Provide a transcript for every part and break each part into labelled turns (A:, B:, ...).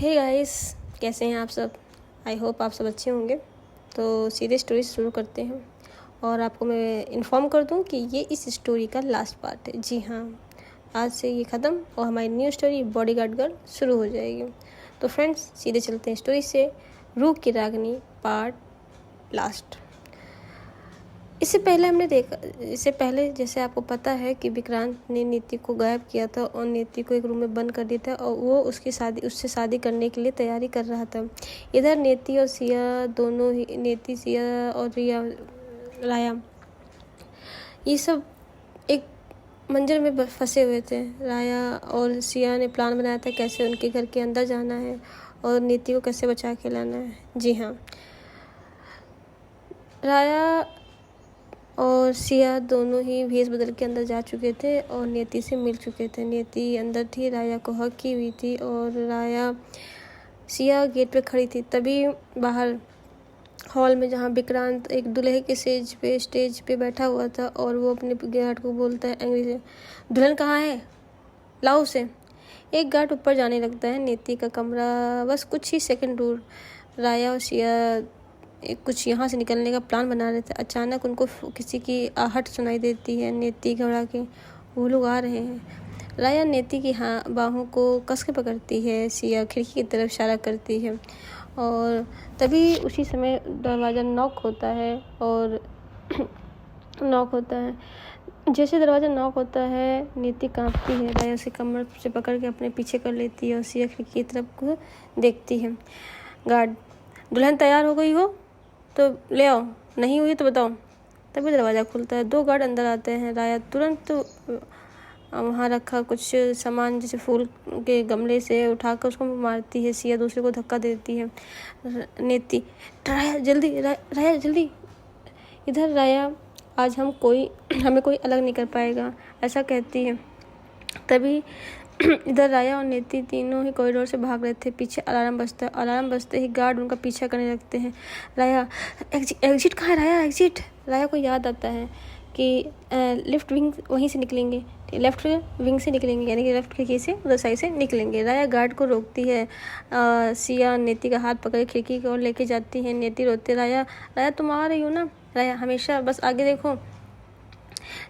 A: Hey guys, कैसे हैं आप सब। आई होप आप सब अच्छे होंगे। तो सीधे स्टोरी शुरू करते हैं और आपको मैं इन्फॉर्म कर दूं कि ये इस स्टोरी का लास्ट पार्ट है। जी हाँ, आज से ये ख़त्म और हमारी न्यू स्टोरी बॉडीगार्ड गर्ल शुरू हो जाएगी। तो फ्रेंड्स, सीधे चलते हैं स्टोरी से। रूप की रागनी पार्ट लास्ट। इससे पहले जैसे आपको पता है कि विक्रांत ने नीति को गायब किया था और नीति को एक रूम में बंद कर दिया था और वो उससे शादी करने के लिए तैयारी कर रहा था। इधर नीति और सिया दोनों ही सिया और राया ये सब एक मंजर में फंसे हुए थे। राया और सिया ने प्लान बनाया था कैसे उनके घर के अंदर जाना है और नीति को कैसे बचा के लाना है। जी हाँ, राया और सिया दोनों ही भेष बदल के अंदर जा चुके थे और नियति से मिल चुके थे। नियति अंदर थी, राया को हक की हुई थी और सिया गेट पे खड़ी थी। तभी बाहर हॉल में जहाँ विक्रांत एक दूल्हे के स्टेज पे बैठा हुआ था और वो अपने गार्ड को बोलता है एंग्री से, दुल्हन कहाँ है, लाओ उसे। एक गार्ड ऊपर जाने लगता है। नियति का कमरा बस कुछ ही सेकंड दूर। राया और सिया कुछ यहाँ से निकलने का प्लान बना रहे थे। अचानक उनको किसी की आहट सुनाई देती है। नियति घबरा के, वो लोग आ रहे हैं। राया नियति की बाहों को कस के पकड़ती है। सिया खिड़की की तरफ इशारा करती है और तभी उसी समय दरवाज़ा नॉक होता है और जैसे दरवाज़ा नॉक होता है, नियति कांपती है। राया उसे कमर से पकड़ के अपने पीछे कर लेती है और सिया खिड़की की तरफ को देखती है। गार्ड, दुल्हन तैयार हो गई हो तो ले आओ, नहीं हुई तो बताओ। तभी दरवाज़ा खुलता है। 2 गार्ड अंदर आते हैं। राया तुरंत वहाँ रखा कुछ सामान जैसे फूल के गमले से उठाकर उसको मारती है। सिया दूसरे को धक्का देती है। नेति, राया जल्दी। इधर राया, आज हमें कोई अलग नहीं कर पाएगा, ऐसा कहती है। तभी इधर राया और नेति तीनों ही कॉरिडोर से भाग रहे थे। पीछे अलार्म बजता है। अलार्म बजते ही गार्ड उनका पीछा करने लगते हैं। राया, एग्जिट कहाँ है राया, एग्जिट। राया को याद आता है कि लेफ्ट विंग वहीं से निकलेंगे, लेफ्ट विंग से निकलेंगे, यानी कि लेफ्ट खिड़की से उधर साइड से निकलेंगे। राया गार्ड को रोकती है। सिया नेति का हाथ पकड़ खिड़की की ओर लेके जाती है। नेति रोते, राया तुम आ रही हो ना, राया हमेशा बस आगे देखो।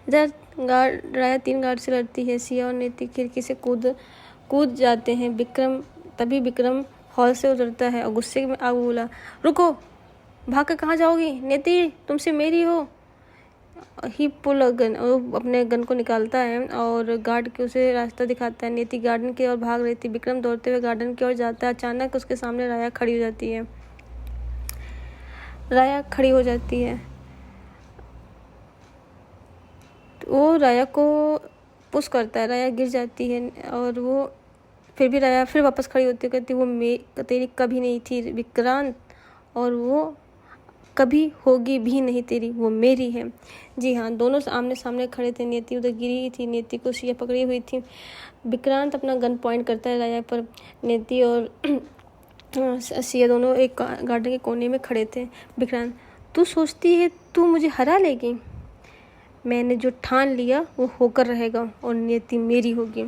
A: इधर राया 3 गार्ड से लड़ती है। सिया और नेति खिड़की से कूद जाते हैं। तभी विक्रम हॉल से उतरता है और गुस्से में आग बोला, रुको, भाग कर कहाँ जाओगी, नेति तुमसे मेरी हो। ही पुल गन, और अपने गन को निकालता है और गार्ड के उसे रास्ता दिखाता है। नेति गार्डन की ओर भाग रही थी। विक्रम दौड़ते हुए गार्डन की ओर जाता है। अचानक उसके सामने राया खड़ी हो जाती है। वो राया को पुश करता है। राया गिर जाती है और वो राया फिर वापस खड़ी होती है, कहती वो तेरी कभी नहीं थी विक्रांत, और वो कभी होगी भी नहीं तेरी, वो मेरी है। जी हाँ, दोनों आमने सामने खड़े थे। नियति उधर गिरी थी, नियति को सिया पकड़ी हुई थी। विक्रांत अपना गन पॉइंट करता है राया पर। नियति और सिया दोनों एक गार्डन के कोने में खड़े थे। विक्रांत, तू सोचती है तू मुझे हरा लेगी? मैंने जो ठान लिया वो होकर रहेगा और नियति मेरी होगी।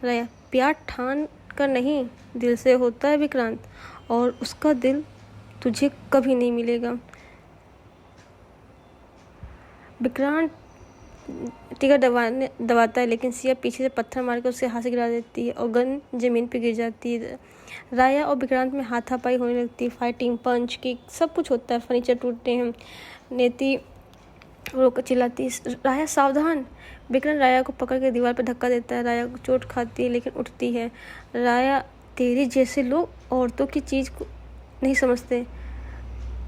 A: राया, प्यार ठान कर नहीं, दिल से होता है विक्रांत, और उसका दिल तुझे कभी नहीं मिलेगा। विक्रांत टिका दबाता है, लेकिन सिया पीछे से पत्थर मारकर उसके हाथ से गिरा देती है और गन जमीन पे गिर जाती है। राया और विक्रांत में हाथापाई होने लगती है। फाइटिंग, पंच, किक सब कुछ होता है। फर्नीचर टूटते हैं। नेति रोक चिल्लाती है, राया सावधान। विक्रांत राया को पकड़ के दीवार पर धक्का देता है। राया को चोट खाती है लेकिन उठती है। राया, तेरे जैसे लोग औरतों की चीज़ को नहीं समझते,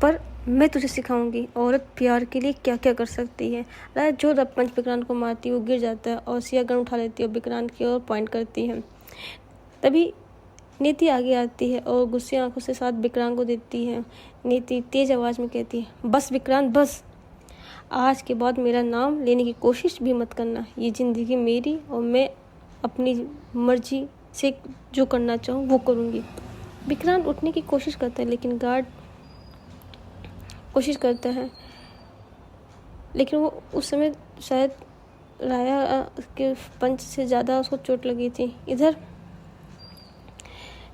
A: पर मैं तुझे सिखाऊंगी औरत प्यार के लिए क्या क्या कर सकती है। राया जो पंच विक्रांत को मारती है, वो गिर जाता है और सिया गन उठा लेती है और विक्रांत की ओर पॉइंट करती है। तभी नीति आगे आती है और गुस्से आंखों से साथ विक्रांत को देती है। नीति तेज आवाज में कहती है, बस विक्रांत बस, आज के बाद मेरा नाम लेने की कोशिश भी मत करना। ये ज़िंदगी मेरी और मैं अपनी मर्जी से जो करना चाहूँ वो करूँगी। विक्रांत उठने की कोशिश करता है लेकिन गार्ड कोशिश करता है, लेकिन वो उस समय शायद राया के पंच से ज़्यादा उसको चोट लगी थी। इधर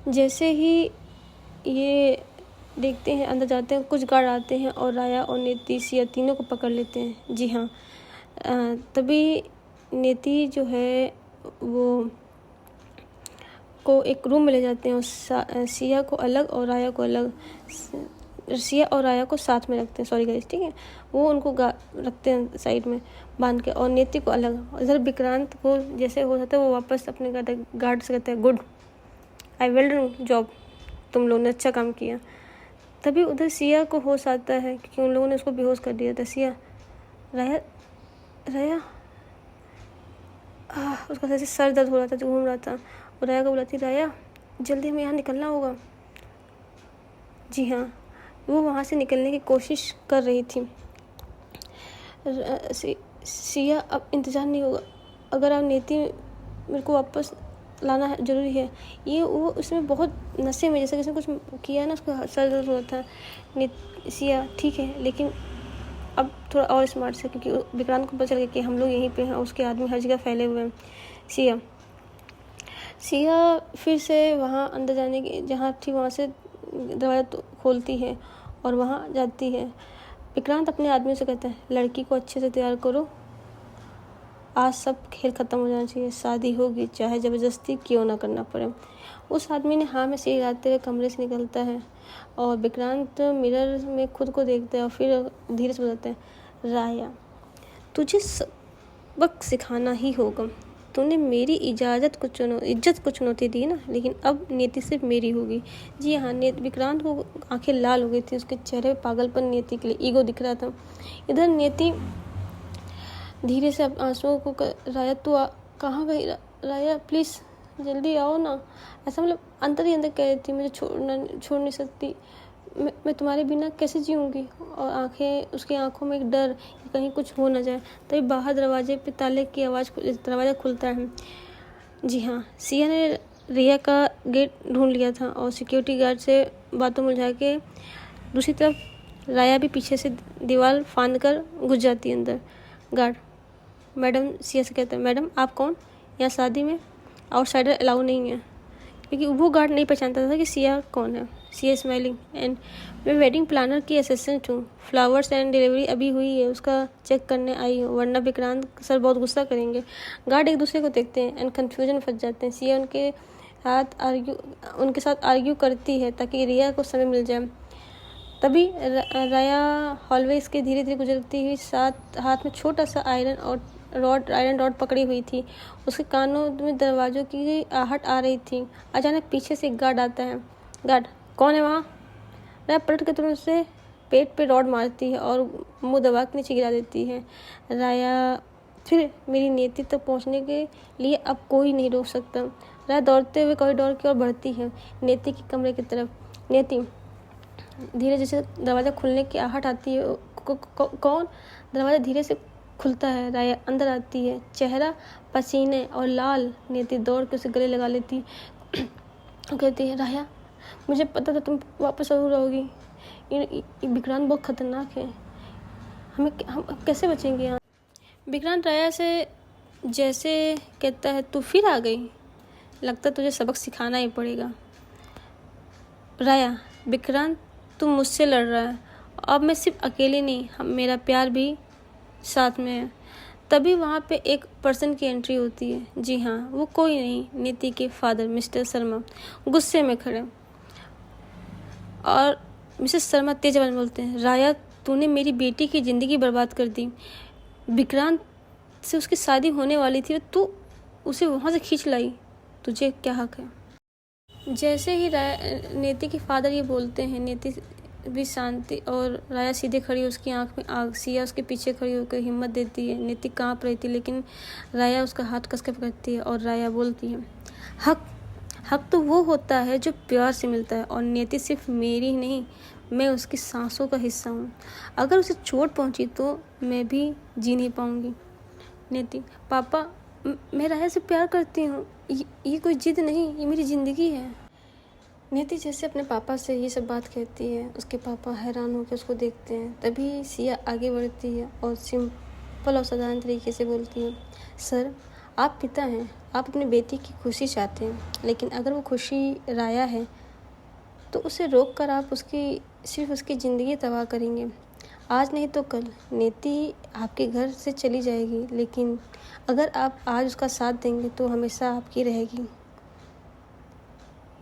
A: जैसे ही ये देखते हैं अंदर जाते हैं, कुछ गार्ड आते हैं और राया और नेति सिया तीनों को पकड़ लेते हैं। जी हाँ, तभी नेति जो है वो को एक रूम में ले जाते हैं और सिया को अलग और राया को अलग, सिया और राया को साथ में रखते हैं, सॉरी गाइस, ठीक है। वो उनको रखते हैं साइड में बांध के और नेति को अलग। इधर विक्रांत को जैसे हो जाता है वो वापस अपने गार्ड से कहते हैं good, I well done job, तुम लोगों ने अच्छा काम किया। तभी उधर सिया को होश आता है क्योंकि उन लोगों ने उसको बेहोश कर दिया था। सिया राया राया उसका जैसे सर दर्द हो रहा था, जो घूम रहा था, और राया को बुलाती, राया जल्दी हमें यहाँ निकलना होगा। जी हाँ, वो वहाँ से निकलने की कोशिश कर रही थी। सिया अब इंतज़ार नहीं होगा, अगर आप नेति मेरे को वापस लाना है, ज़रूरी है। ये वो उसमें बहुत नशे में, जैसे किसी ने कुछ किया है ना, उसका सर दर्द हो रहा था। सिया ठीक है, लेकिन अब थोड़ा और स्मार्ट से, क्योंकि विक्रांत को पता चल गया कि हम लोग यहीं पे हैं, उसके आदमी हर जगह फैले हुए हैं। सिया फिर से वहाँ अंदर जाने की जहाँ थी वहाँ से दरवाज़ा खोलती है और वहाँ जाती है। विक्रांत अपने आदमी से कहता है, लड़की को अच्छे से तैयार करो, आज सब खेल ख़त्म हो जाना चाहिए, शादी होगी चाहे ज़बरदस्ती क्यों ना करना पड़े। उस आदमी ने हाँ में से हिलाते हुए कमरे से निकलता है और विक्रांत मिरर में खुद को देखता है और फिर धीरे से बताता है, राया तुझे सबक सिखाना ही होगा, तूने मेरी इज्जत को चुनौती दी ना, लेकिन अब नेति सिर्फ मेरी होगी। जी हाँ, विक्रांत को आंखें लाल हो गई थी, उसके चेहरे पे पागलपन नेति के लिए ईगो दिख रहा था। इधर नेति धीरे से आंसुओं को राया तू कहाँ गई, राया प्लीज़ जल्दी आओ ना, ऐसा मतलब अंदर ही अंदर कह रही थी, मुझे छोड़ नहीं सकती, मैं तुम्हारे बिना कैसे जीऊँगी। और उसकी आंखों में एक डर कि कहीं कुछ हो ना जाए। तभी बाहर दरवाजे पे ताले की आवाज़, दरवाज़ा खुलता है। जी हाँ, सिया ने रिया का गेट ढूंढ लिया था और सिक्योरिटी गार्ड से बातों में उलझा के दूसरी तरफ राया भी पीछे से दीवार फांद कर घुस जाती है अंदर। गार्ड मैडम सिया से कहते हैं, मैडम आप कौन, यहाँ शादी में आउटसाइडर अलाउ नहीं है, क्योंकि वो गार्ड नहीं पहचानता था कि सिया कौन है। सिया स्माइलिंग, एंड मैं वेडिंग प्लानर की असिस्टेंट हूँ, फ्लावर्स एंड डिलीवरी अभी हुई है, उसका चेक करने आई हूँ, वरना विक्रांत सर बहुत गुस्सा करेंगे। गार्ड एक दूसरे को देखते हैं एंड कन्फ्यूजन में फंस जाते हैं। सिया उनके साथ आर्ग्यू करती है ताकि रिया को समय मिल जाए। तभी राया हॉलवे के धीरे धीरे गुजरती हुई हाथ में छोटा सा आयरन रॉड पकड़ी हुई थी। उसके कानों में दरवाजों की आहट आ रही थी। अचानक पीछे से एक गार्ड आता है। गार्ड कौन है वहाँ? राया पलट के तुरंत से पेट पे रॉड मारती है और मुंह दबा के नीचे गिरा देती है। राया फिर मेरी नेति तक पहुँचने के लिए अब कोई नहीं रोक सकता। राया दौड़ते हुए कॉरिडोर की ओर बढ़ती है, नेति के कमरे की तरफ। नेति धीरे जैसे दरवाज़ा खुलने की आहट आती है। कौन? दरवाज़ा धीरे से खुलता है। राया अंदर आती है, चेहरा पसीने और लाल। नेति दौड़ के उसे गले लगा लेती, कहती है, राया मुझे पता था तुम वापस जरूर आओगी, ये विक्रांत बहुत खतरनाक है, हम कैसे बचेंगे यहाँ। विक्रांत राया से जैसे कहता है, तू फिर आ गई, लगता तुझे सबक सिखाना ही पड़ेगा। राया, विक्रांत तुम मुझसे लड़ रहा है, अब मैं सिर्फ अकेली नहीं, मेरा प्यार भी साथ में है। तभी वहाँ पे एक पर्सन की एंट्री होती है। जी हाँ, वो कोई नहीं, नीति के फादर मिस्टर शर्मा गुस्से में खड़े। और मिसेस शर्मा तेज आवाज़ में बोलते हैं, राया तूने मेरी बेटी की ज़िंदगी बर्बाद कर दी, विक्रांत से उसकी शादी होने वाली थी, तू उसे वहाँ से खींच लाई, तुझे क्या हक है। जैसे ही नीति के फादर ये बोलते हैं, नीति भी शांति और राया सीधे खड़ी, उसकी आंख में आग। सिया उसके पीछे खड़ी होकर हिम्मत देती है। नीति कांप रही थी, लेकिन राया उसका हाथ कस के पकड़ती है और राया बोलती है, हक तो वो होता है जो प्यार से मिलता है, और नीति सिर्फ मेरी नहीं, मैं उसकी सांसों का हिस्सा हूँ। अगर उसे चोट पहुँची तो मैं भी जी नहीं पाऊँगी। नीति, पापा मैं राया से प्यार करती हूँ, ये कोई जिद नहीं, ये मेरी ज़िंदगी है। नीति जैसे अपने पापा से ये सब बात कहती है, उसके पापा हैरान होकर उसको देखते हैं। तभी सिया आगे बढ़ती है और सिंपल और साधारण तरीके से बोलती है, सर आप पिता हैं, आप अपनी बेटी की खुशी चाहते हैं, लेकिन अगर वो खुशी राया है तो उसे रोक कर आप सिर्फ उसकी ज़िंदगी तबाह करेंगे। आज नहीं तो कल नीति आपके घर से चली जाएगी, लेकिन अगर आप आज उसका साथ देंगे तो हमेशा आपकी रहेगी।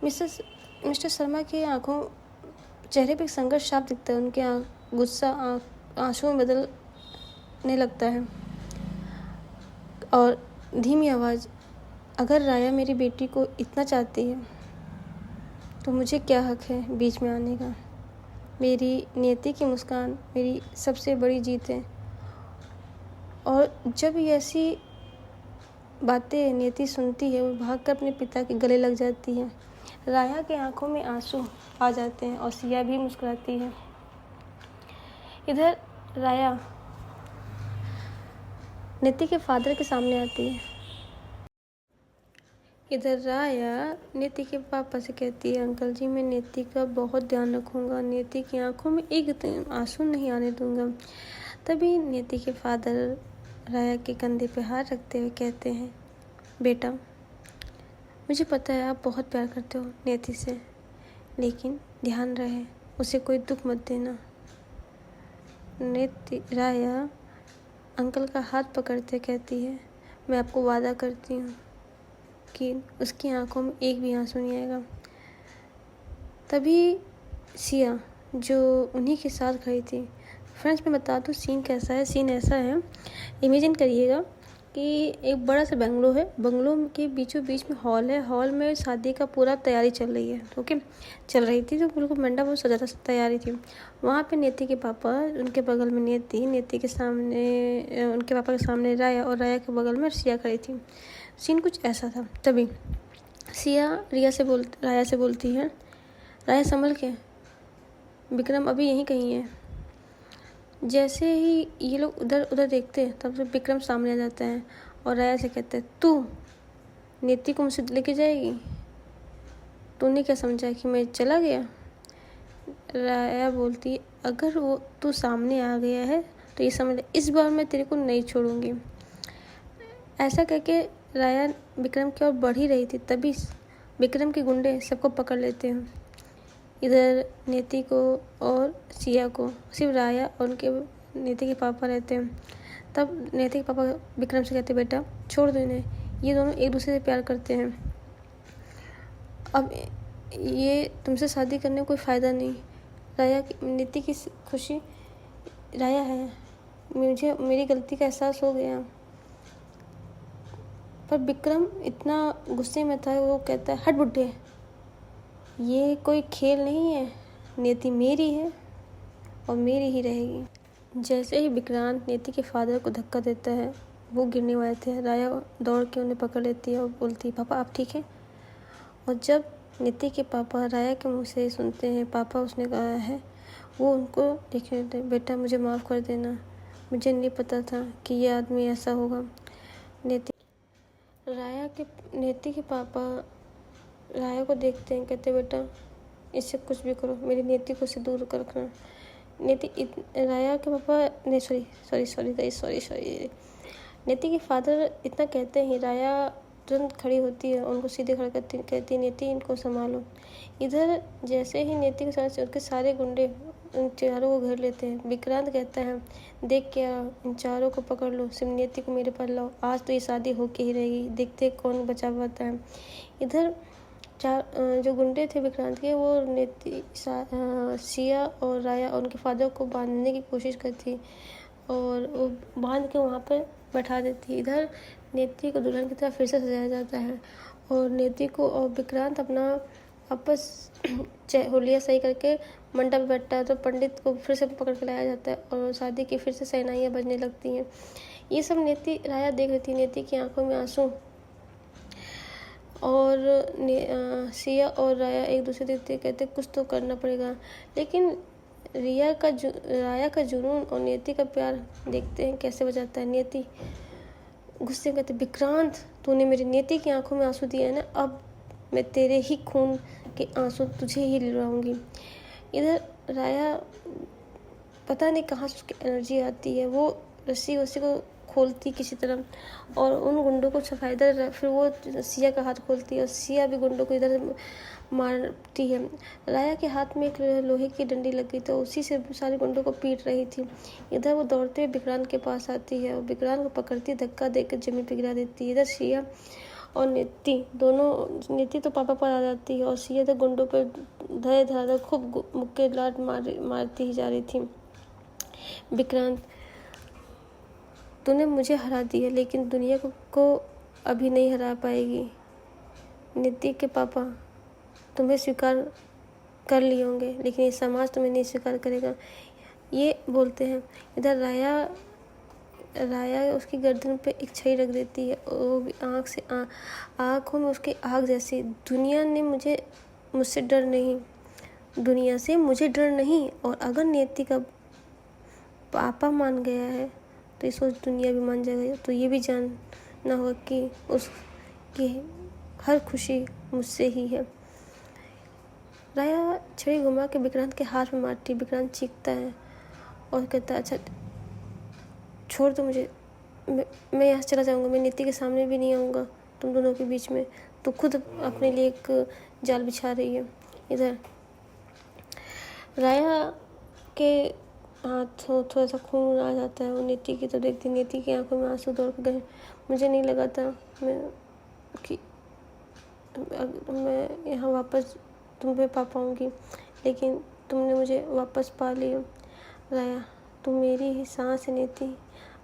A: मिस्टर शर्मा की चेहरे पे संघर्ष साफ दिखता है। उनके गुस्सा आंसुओं में बदलने लगता है और धीमी आवाज़, अगर राया मेरी बेटी को इतना चाहती है तो मुझे क्या हक है बीच में आने का। मेरी नियति की मुस्कान मेरी सबसे बड़ी जीत है। और जब ये ऐसी बातें नियति सुनती है, वो भागकर अपने पिता के गले लग जाती है। राया के आंखों में आंसू आ जाते हैं और सिया भी मुस्कुराती है। इधर राया नियति के फादर के सामने आती है। इधर राया नियति के पापा से कहती है, अंकल जी मैं नियति का बहुत ध्यान रखूँगा, नियति की आंखों में एक आंसू नहीं आने दूंगा। तभी नियति के फादर राया के कंधे पे हाथ रखते हुए कहते हैं, बेटा मुझे पता है आप बहुत प्यार करते हो नियति से, लेकिन ध्यान रहे उसे कोई दुख मत देना। राया अंकल का हाथ पकड़ते कहती है, मैं आपको वादा करती हूँ कि उसकी आंखों में एक भी आंसू नहीं आएगा। तभी सिया जो उन्हीं के साथ खड़ी थी, फ्रेंड्स मैं बता दूँ सीन कैसा है। सीन ऐसा है, इमेजिन करिएगा कि एक बड़ा सा बंगलो है, बंगलो के बीचों बीच में हॉल है, हॉल में शादी का पूरा तैयारी चल रही है। ओके, चल रही थी तो बिल्कुल मंडप वो सजा तैयारी थी। वहाँ पे नियति के पापा, उनके बगल में नियति के सामने उनके पापा के सामने राया और राया के बगल में सिया खड़ी थी। सीन कुछ ऐसा था। तभी सिया राया से बोलती है, राया संभल के, विक्रम अभी यहीं कहीं है। जैसे ही ये लोग उधर उधर देखते हैं तब से विक्रम सामने आ जाता है और राया से कहता है, तू नियति को मुझसे लेके जाएगी? तूने क्या समझा कि मैं चला गया? राया बोलती है, अगर वो तू सामने आ गया है तो ये समझ ले इस बार मैं तेरे को नहीं छोड़ूंगी। ऐसा करके राया विक्रम की ओर बढ़ ही रही थी, तभी विक्रम के गुंडे सबको पकड़ लेते हैं। इधर नियति को और सिया को सिर्फ राया और उनके नियति के पापा रहते हैं। तब नियति के पापा विक्रम से कहते, बेटा छोड़ दो इन्हें, ये दोनों एक दूसरे से प्यार करते हैं, अब ये तुमसे शादी करने कोई फ़ायदा नहीं। नियति की खुशी राया है, मुझे मेरी गलती का एहसास हो गया। पर विक्रम इतना गुस्से में था, वो कहता है, हट बुड्ढे, ये कोई खेल नहीं है, नियति मेरी है और मेरी ही रहेगी। जैसे ही विक्रांत नियति के फादर को धक्का देता है, वो गिरने वाले थे, राया दौड़ के उन्हें पकड़ लेती है और बोलती है, पापा आप ठीक हैं? और जब नियति के पापा राया के मुंह से सुनते हैं पापा उसने कहा है, वो उनको देख रहे थे, बेटा मुझे माफ़ कर देना, मुझे नहीं पता था कि ये आदमी ऐसा होगा। नियति के पापा राया को देखते हैं, कहते, बेटा इससे कुछ भी करो, मेरी नियति को इससे दूर कर रखना। राया के पापा ने सॉरी नियति के फादर इतना कहते हैं, राया तुरंत खड़ी होती है, उनको सीधे खड़ा करती, कहती है, नियति इनको संभालो। इधर जैसे ही नियति के साथ उनके सारे गुंडे उन चारों को घेर लेते हैं। विक्रांत कहता है, देख क्या, इन चारों को पकड़ लो, सिर्फ नियति को मेरे पास लाओ, आज तो ये शादी होके ही रहेगी, देखते कौन बचा पाता है। इधर जो गुंडे थे विक्रांत के, वो सिया और राया और उनके फादर को बांधने की कोशिश करती और वो बांध के वहाँ पर बैठा देती। इधर नियति को दुल्हन की तरह फिर से सजाया जाता है और नियति को और विक्रांत अपना आपस होलिया सही करके मंडप बैठता है, तो पंडित को फिर से पकड़ के लाया जाता है और शादी की फिर से शहनाइयाँ बजने लगती हैं। ये सब नियति राया देख रही थी, नियति की आंखों में आंसू, और सिया और राया एक दूसरे देखते कहते कुछ तो करना पड़ेगा। लेकिन राया का जुनून और नियति का प्यार देखते हैं कैसे बजाता है। नियति गुस्से में कहते, विक्रांत तूने मेरी नियति की आंखों में आंसू दिए हैं ना, अब मैं तेरे ही खून के आंसू तुझे ही लिलवाऊंगी। इधर राया पता नहीं कहाँ से उसकी एनर्जी आती है, वो रस्सी को खोलती किसी तरह और उन गुंडों को सफाइदर, फिर वो सिया का हाथ खोलती है और सिया भी गुंडों को इधर मारती है। राया के हाथ में एक लोहे की डंडी लग गई तो उसी से सारे गुंडों को पीट रही थी। इधर वो दौड़ते हुए विक्रांत के पास आती है और विक्रांत को पकड़ती, धक्का देकर जमीन पर गिरा देती है। इधर सिया और नीति तो पापा पर आ जाती है और सिया तो गुंडों पर धड़ाधड़ खूब मुक्के लात मारती ही जा रही थी। विक्रांत, तूने मुझे हरा दिया लेकिन दुनिया को अभी नहीं हरा पाएगी। नीति के पापा तुम्हें स्वीकार कर लिए होंगे लेकिन ये समाज तुम्हें नहीं स्वीकार करेगा, ये बोलते हैं। इधर राया उसकी गर्दन पे एक छड़ी रख देती है और वो भी आँखों में उसकी आग जैसी। दुनिया से मुझे डर नहीं और अगर नियति का पापा मान गया है तो इस वक्त दुनिया भी मान जाएगा। तो ये भी जानना होगा कि उसकी हर खुशी मुझसे ही है। राया छड़ी घुमा के विक्रांत के हाथ में मारती। विक्रांत चीखता है और कहता है, अच्छा छोड़ दो मुझे, मैं यहाँ से चला जाऊँगा, मैं नीति के सामने भी नहीं आऊँगा तुम दोनों के बीच में। तो खुद अपने लिए एक जाल बिछा रही है। इधर राया के हाथ थोड़ा सा खून आ जाता है। वो नीति की तो देखती, नीति की आंखों में आंसू दौड़ गए। मुझे नहीं लगा था मैं यहाँ वापस तुम पे पा पाऊँगी लेकिन तुमने मुझे वापस पा लिया। राया, तुम मेरी ही सांस है नीति,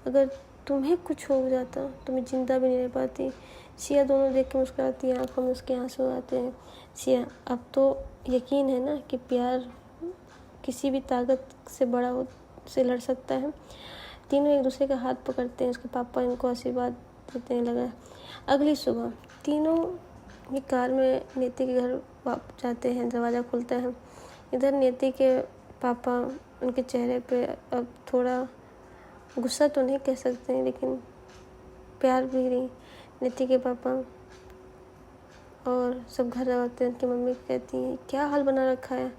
A: अगर तुम्हें कुछ हो जाता तो मैं जिंदा भी नहीं रह पाती। सिया दोनों देख के मुस्कुराती है, आंखों में उसके आंसू आते हैं। सिया, अब तो यकीन है ना कि प्यार किसी भी ताकत से लड़ सकता है। तीनों एक दूसरे का हाथ पकड़ते हैं। उसके पापा इनको आशीर्वाद देते हैं। लगा अगली सुबह तीनों ही कार में नीति के घर वापस जाते हैं। दरवाज़ा खुलता है। इधर नीति के पापा, उनके चेहरे पे अब थोड़ा गुस्सा तो नहीं कह सकते हैं लेकिन प्यार भी नहीं। नीति के पापा और सब घर आते हैं। उनकी मम्मी कहती हैं, क्या हाल बना रखा है।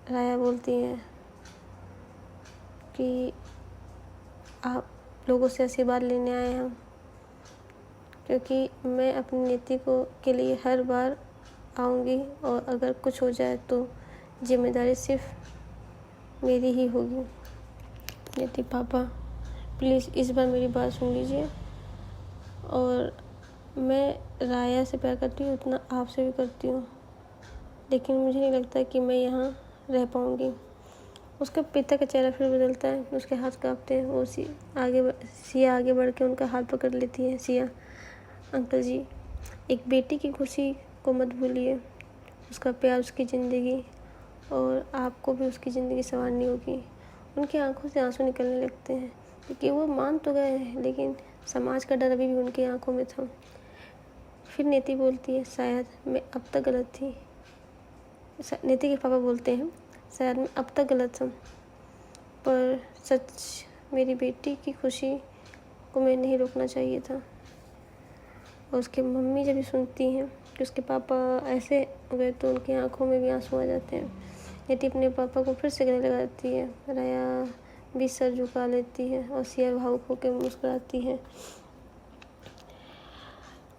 A: राया बोलती है कि आप लोगों से आशीर्वाद लेने आए हैं क्योंकि मैं अपनी नीति के लिए हर बार आऊँगी और अगर कुछ हो जाए तो जिम्मेदारी सिर्फ मेरी ही होगी। नीति पापा प्लीज़ इस बार मेरी बात सुन लीजिए, और मैं राया से प्यार करती हूँ उतना आपसे भी करती हूँ लेकिन मुझे नहीं लगता कि मैं यहाँ रह पाऊँगी। उसके पिता का चेहरा फिर बदलता है, उसके हाथ कांपते हैं। वो सिया आगे बढ़ के उनका हाथ पकड़ लेती है। सिया, अंकल जी, एक बेटी की खुशी को मत भूलिए, उसका प्यार, उसकी ज़िंदगी, और आपको भी उसकी ज़िंदगी संवारनी होगी। उनकी आंखों से आंसू निकलने लगते हैं क्योंकि वो मान तो गए हैं लेकिन समाज का डर अभी भी उनकी आंखों में था। फिर नीति बोलती है, शायद मैं अब तक गलत थी। नीति के पापा बोलते हैं, शायद मैं अब तक गलत था, पर सच मेरी बेटी की खुशी को मैं नहीं रोकना चाहिए था। और उसके मम्मी जब भी सुनती हैं कि उसके पापा ऐसे हो गए तो उनकी आंखों में भी आंसू आ जाते हैं। नीति अपने पापा को फिर से गले लगाती है। राया भी सर झुका लेती है और सिया भावुक होकर मुस्कुराती है।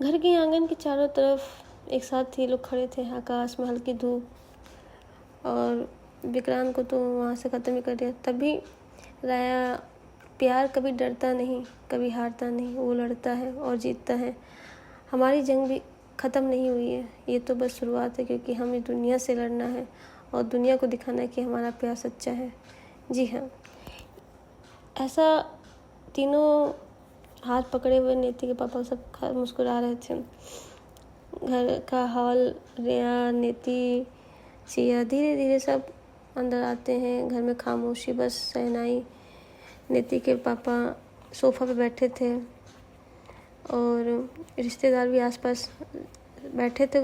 A: घर के आंगन के चारों तरफ एक साथ ही लोग खड़े थे। आकाश में हल्की धूप और विक्रांत को तो वहाँ से ख़त्म ही कर दिया। तभी राया, प्यार कभी डरता नहीं, कभी हारता नहीं, वो लड़ता है और जीतता है। हमारी जंग भी ख़त्म नहीं हुई है, ये तो बस शुरुआत है क्योंकि हमें दुनिया से लड़ना है और दुनिया को दिखाना है कि हमारा प्यार सच्चा है। जी हाँ, ऐसा तीनों हाथ पकड़े हुए नीति के पापा सब मुस्कुरा रहे थे। घर का हॉल, रिया, नीति, सिया धीरे धीरे सब अंदर आते हैं। घर में खामोशी, बस सहनाई। नीति के पापा सोफ़ा पे बैठे थे और रिश्तेदार भी आसपास बैठे थे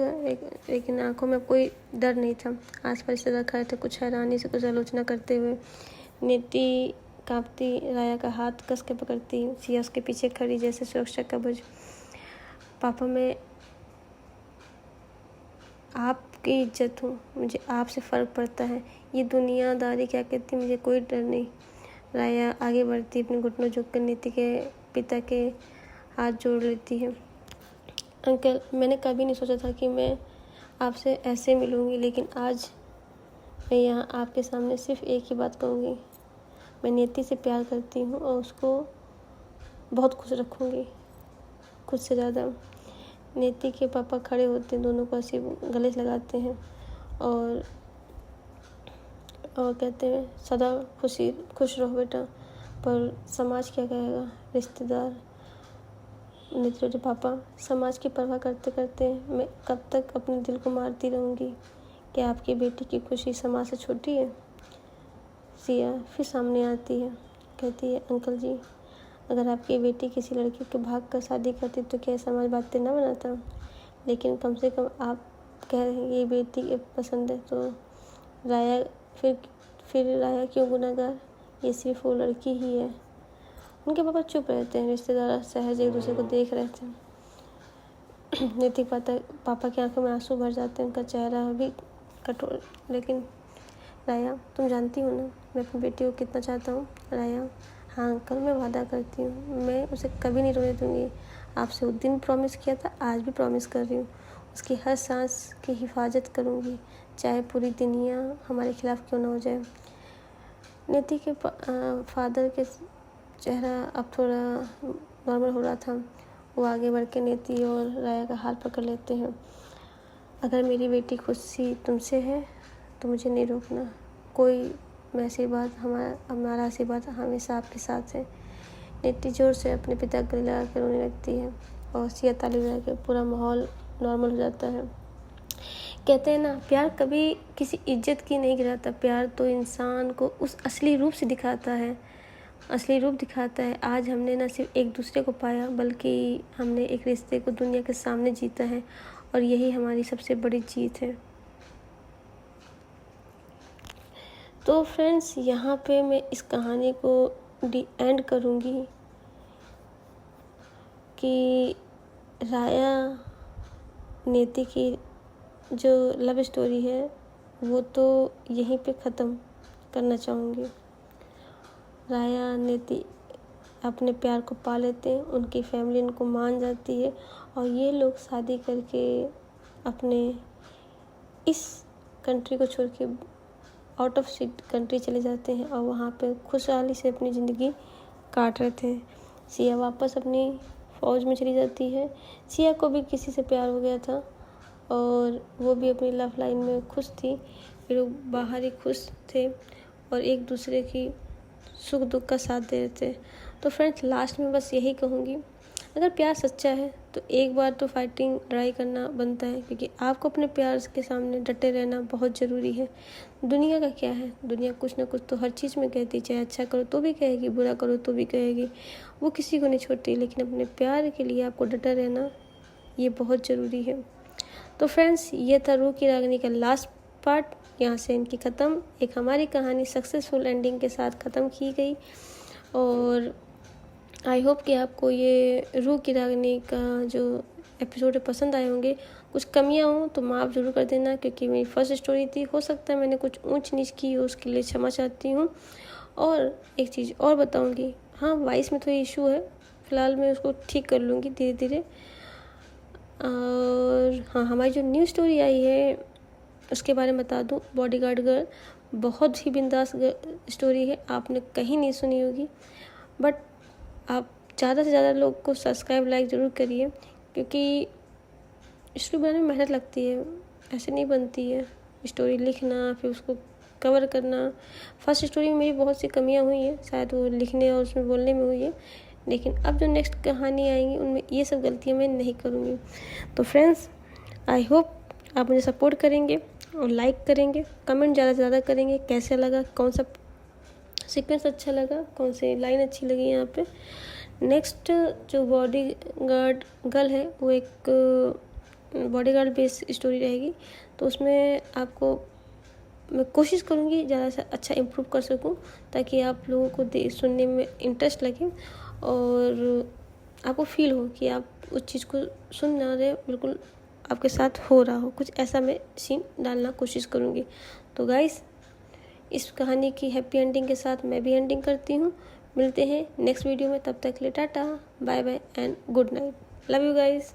A: लेकिन आंखों में कोई डर नहीं था। आसपास रिश्तेदार खड़े थे, कुछ हैरानी से, कुछ आलोचना करते हुए। नीति कांपती राया का हाथ कस के पकड़ती, सिया उसके पीछे खड़ी जैसे सुरक्षा कवच। पापा, मैं आपकी इज्जत हूँ, मुझे आपसे फ़र्क पड़ता है। ये दुनियादारी क्या कहती, मुझे कोई डर नहीं। राया आगे बढ़ती अपने घुटनों झुककर नीति के पिता के हाथ जोड़ लेती है। अंकल, मैंने कभी नहीं सोचा था कि मैं आपसे ऐसे मिलूँगी, लेकिन आज मैं यहाँ आपके सामने सिर्फ एक ही बात कहूँगी। मैं नीति से प्यार करती हूँ और उसको बहुत खुश रखूँगी, खुद से ज़्यादा। नीति के पापा खड़े होते हैं, दोनों को ऐसे गले से लगाते हैं और कहते हैं सदा खुश रहो बेटा। पर समाज क्या कहेगा, रिश्तेदार। नीति के पापा, समाज की परवाह करते करते मैं कब तक अपने दिल को मारती रहूँगी? क्या आपकी बेटी की खुशी समाज से छोटी है? सिया फिर सामने आती है, कहती है अंकल जी, अगर आपकी बेटी किसी लड़की के भाग कर शादी करती तो क्या समाज बातें ना बनाता? लेकिन कम से कम आप कह रहे हैं ये बेटी पसंद है, तो राया फिर राया क्यों गुनहगार? ये सिर्फ वो लड़की ही है। उनके पापा चुप रहते हैं, रिश्तेदार सहज एक दूसरे को देख रहे थे। नीति पापा की आंखों में आंसू भर जाते हैं, उनका चेहरा भी कठोर। लेकिन राया, तुम जानती हो ना मैं अपनी बेटी को कितना चाहता हूँ। राया, हाँ अंकल, मैं वादा करती हूँ मैं उसे कभी नहीं रोने दूँगी। आपसे उस दिन प्रॉमिस किया था, आज भी प्रॉमिस कर रही हूँ। उसकी हर सांस की हिफाजत करूँगी, चाहे पूरी दुनिया हमारे खिलाफ क्यों ना हो जाए। नीति के फादर के चेहरा अब थोड़ा नॉर्मल हो रहा था। वो आगे बढ़ के नीति और राया का हाथ पकड़ लेते हैं। अगर मेरी बेटी खुशी तुमसे है तो मुझे नहीं रोकना। हमारा आशीर्वाद हमेशा आपके साथ है। नीति जोर से अपने पिता को गले लगा कर रोने लगती है और सिया ताली बजा के पूरा माहौल नॉर्मल हो जाता है। कहते हैं ना, प्यार कभी किसी इज्जत की नहीं गिराता, प्यार तो इंसान को उस असली रूप से दिखाता है, आज हमने न सिर्फ एक दूसरे को पाया, बल्कि हमने एक रिश्ते को दुनिया के सामने जीता है, और यही हमारी सबसे बड़ी जीत है। तो फ्रेंड्स, यहाँ पे मैं इस कहानी को एंड करूँगी कि राया नीति की जो लव स्टोरी है वो तो यहीं पे ख़त्म करना चाहूँगी। राया नीति अपने प्यार को पा लेते हैं, उनकी फैमिली उनको मान जाती है और ये लोग शादी करके अपने इस कंट्री को छोड़ के आउट ऑफ सिटी कंट्री चले जाते हैं और वहाँ पे खुशहाली से अपनी ज़िंदगी काट रहे थे। सिया वापस अपनी फ़ौज में चली जाती है। सिया को भी किसी से प्यार हो गया था और वो भी अपनी लव लाइन में खुश थी। फिर लोग बाहर ही खुश थे और एक दूसरे की सुख दुख का साथ दे रहे थे। तो फ्रेंड्स, लास्ट में बस यही कहूँगी, अगर प्यार सच्चा है तो एक बार तो फाइटिंग लड़ाई करना बनता है, क्योंकि आपको अपने प्यार के सामने डटे रहना बहुत ज़रूरी है। दुनिया का क्या है, दुनिया कुछ ना कुछ तो हर चीज़ में कहती है, चाहे अच्छा करो तो भी कहेगी, बुरा करो तो भी कहेगी, वो किसी को नहीं छोड़ती। लेकिन अपने प्यार के लिए आपको डटा रहना ये बहुत ज़रूरी है। तो फ्रेंड्स, ये था रूह की रागनी का लास्ट पार्ट, यहाँ से इनकी ख़त्म। एक हमारी कहानी सक्सेसफुल एंडिंग के साथ ख़त्म की गई और आई होप कि आपको ये रूह की रागनी का जो एपिसोड पसंद आए होंगे। कुछ कमियां हों तो माफ़ ज़रूर कर देना, क्योंकि मेरी फर्स्ट स्टोरी थी, हो सकता है मैंने कुछ ऊंच नीच की हो, उसके लिए क्षमा चाहती हूँ। और एक चीज़ और बताऊँगी, हाँ वॉइस में थोड़ी इशू है, फ़िलहाल मैं उसको ठीक कर लूँगी धीरे धीरे। और हाँ, हमारी जो न्यू स्टोरी आई है उसके बारे में बता दूँ, बॉडीगार्ड गर्ल, बहुत ही बिंदास स्टोरी है, आपने कहीं नहीं सुनी होगी। बट आप ज़्यादा से ज़्यादा लोग को सब्सक्राइब लाइक ज़रूर करिए, क्योंकि स्टोरी बनाने में मेहनत लगती है, ऐसे नहीं बनती है। स्टोरी लिखना फिर उसको कवर करना, फर्स्ट स्टोरी में मेरी बहुत सी कमियां हुई हैं, शायद वो लिखने और उसमें बोलने में हुई है, लेकिन अब जो नेक्स्ट कहानी आएंगी उनमें ये सब गलतियां मैं नहीं करूँगी। तो फ्रेंड्स, आई होप आप मुझे सपोर्ट करेंगे और लाइक करेंगे, कमेंट ज़्यादा से ज़्यादा करेंगे, कैसे लगा, कौन सा सीक्वेंस अच्छा लगा, कौन सी लाइन अच्छी लगी। यहाँ पे नेक्स्ट जो बॉडीगार्ड गर्ल है वो एक बॉडीगार्ड बेस्ड स्टोरी रहेगी, तो उसमें आपको मैं कोशिश करूँगी ज़्यादा से अच्छा इम्प्रूव कर सकूँ, ताकि आप लोगों को सुनने में इंटरेस्ट लगे और आपको फील हो कि आप उस चीज़ को सुन ना रहे, बिल्कुल आपके साथ हो रहा हो, कुछ ऐसा मैं सीन डालना कोशिश करूँगी। तो गाइस, इस कहानी की हैप्पी एंडिंग के साथ मैं भी एंडिंग करती हूँ। मिलते हैं नेक्स्ट वीडियो में, तब तक के लिए tata bye bye and good night. Love you guys.